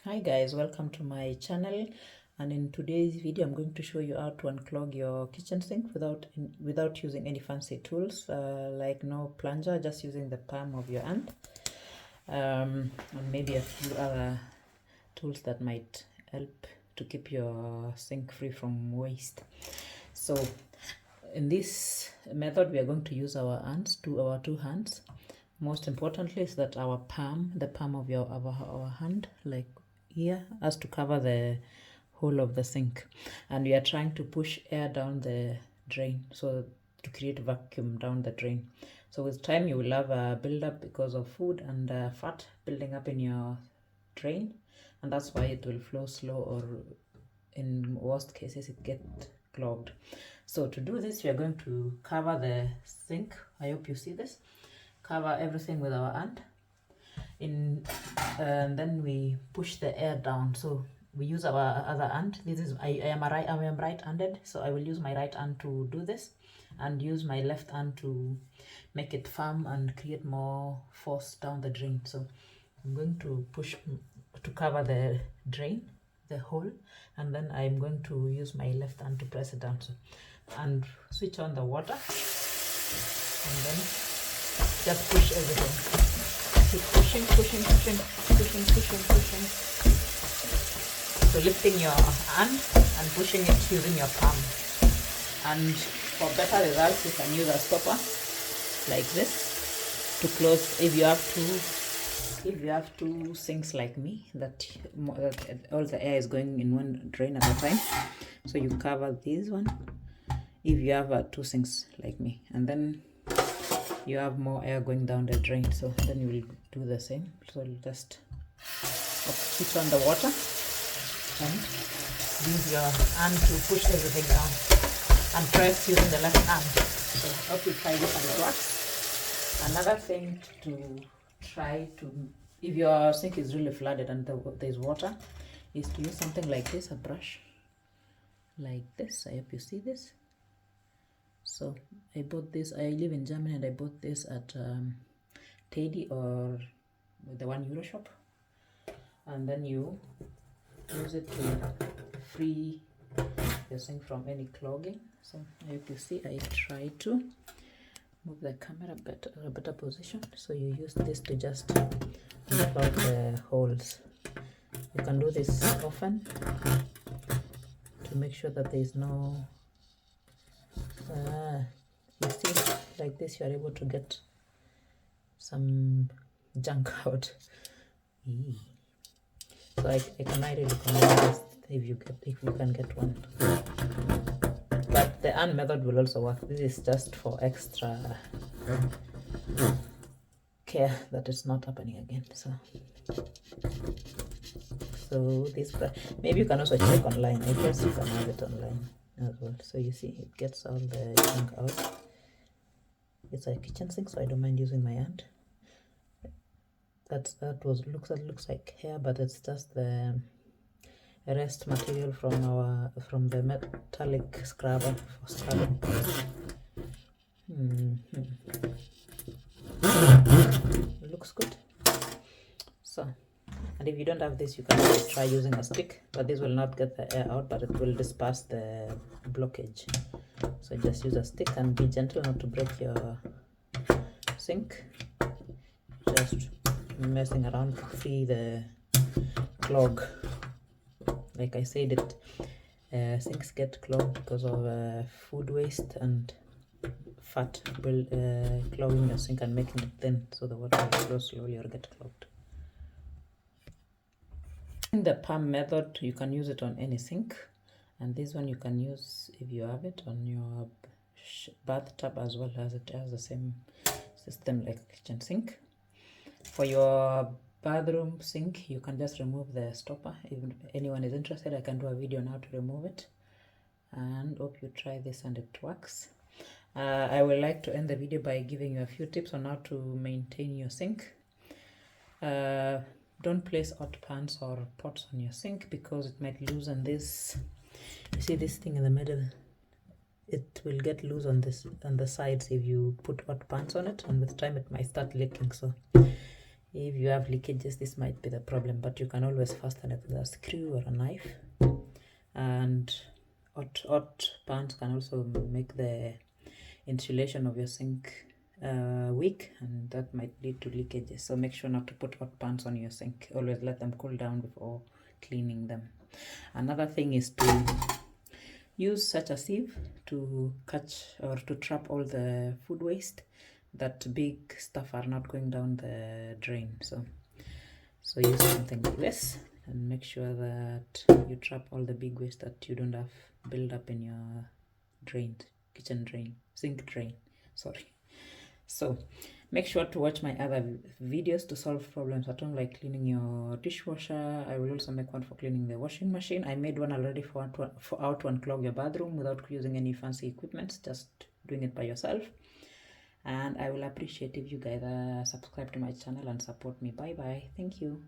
Hi guys, welcome to my channel, and in today's video I'm going to show you how to unclog your kitchen sink without using any fancy tools, like no plunger, just using the palm of your hand, and maybe a few other tools that might help to keep your sink free from waste. So in this method we are going to use our two hands. Most importantly is that the palm of our hand, like here, has to cover the whole of the sink, and we are trying to push air down the drain, so to create vacuum down the drain. So with time you will have a build-up because of food and fat building up in your drain, and that's why it will flow slow, or in worst cases it get clogged. So to do this we are going to cover the sink. I hope you see this. Cover everything with our hand and then we push the air down. So we use our other hand. This is I am right-handed, so I will use my right hand to do this and use my left hand to make it firm and create more force down the drain. So I'm going to push to cover the drain, the hole, and then I'm going to use my left hand to press it down. So, and switch on the water, and then just push everything. Keep pushing. So lifting your hand and pushing it using your palm. And for better results, you can use a stopper like this to close. If you have two sinks like me, that all the air is going in one drain at a time, so you cover this one. If you have two sinks like me, and then you have more air going down the drain, so then you will do the same. So you just switch on the water and use your hand to push everything down and press using the left hand. So I hope you try this and it works. Another thing to try to, if your sink is really flooded and there's water, is to use something like this, a brush like this. I hope you see this. So I bought this, I live in Germany, and I bought this at Teddy or the €1 shop, and then you use it to free your sink from any clogging. So I hope you see, I try to move the camera a better position. So you use this to just unclog the holes. You can do this often to make sure that there is no you see, like this you are able to get some junk out. So I can really recommend this if you can get one. But the hand method will also work. This is just for extra care that it's not happening again. So this, maybe you can also check online. I guess you can have it online as well. So you see, it gets all the junk out. It's a kitchen sink, so I don't mind using my hand. That looks like hair, but it's just the rest material from the metallic scrubber for scrubbing. Looks good. So, and if you don't have this, you can try using a stick, but this will not get the air out, but it will disperse the blockage. So just use a stick and be gentle not to break your sink. Just messing around to free the clog. Like I said, sinks get clogged because of food waste and fat clogging your sink and making it thin, so the water will flow slowly or get clogged. In the palm method, you can use it on any sink, and this one you can use, if you have it, on your bathtub as well, as it has the same system like kitchen sink. For your bathroom sink, you can just remove the stopper. If anyone is interested, I can do a video now to remove it, and hope you try this and it works. I would like to end the video by giving you a few tips on how to maintain your sink. Don't place hot pans or pots on your sink because it might loosen this. You see this thing in the middle? It will get loose on the sides if you put hot pans on it, and with time it might start leaking. So If you have leakages, this might be the problem, but you can always fasten it with a screw or a knife. And hot pans can also make the insulation of your sink weak, and that might lead to leakages. So make sure not to put hot pans on your sink. Always let them cool down before cleaning them. Another thing is to use such a sieve to catch or to trap all the food waste. That big stuff are not going down the drain. So use something like this and make sure that you trap all the big waste that you don't have build up in your drain, kitchen drain, sink drain, sorry. So make sure to watch my other videos to solve problems at home, like cleaning your dishwasher. I will also make one for cleaning the washing machine. I made one already for how to unclog your bathroom without using any fancy equipment, just doing it by yourself. And I will appreciate if you guys subscribe to my channel and support me. Bye bye. Thank you.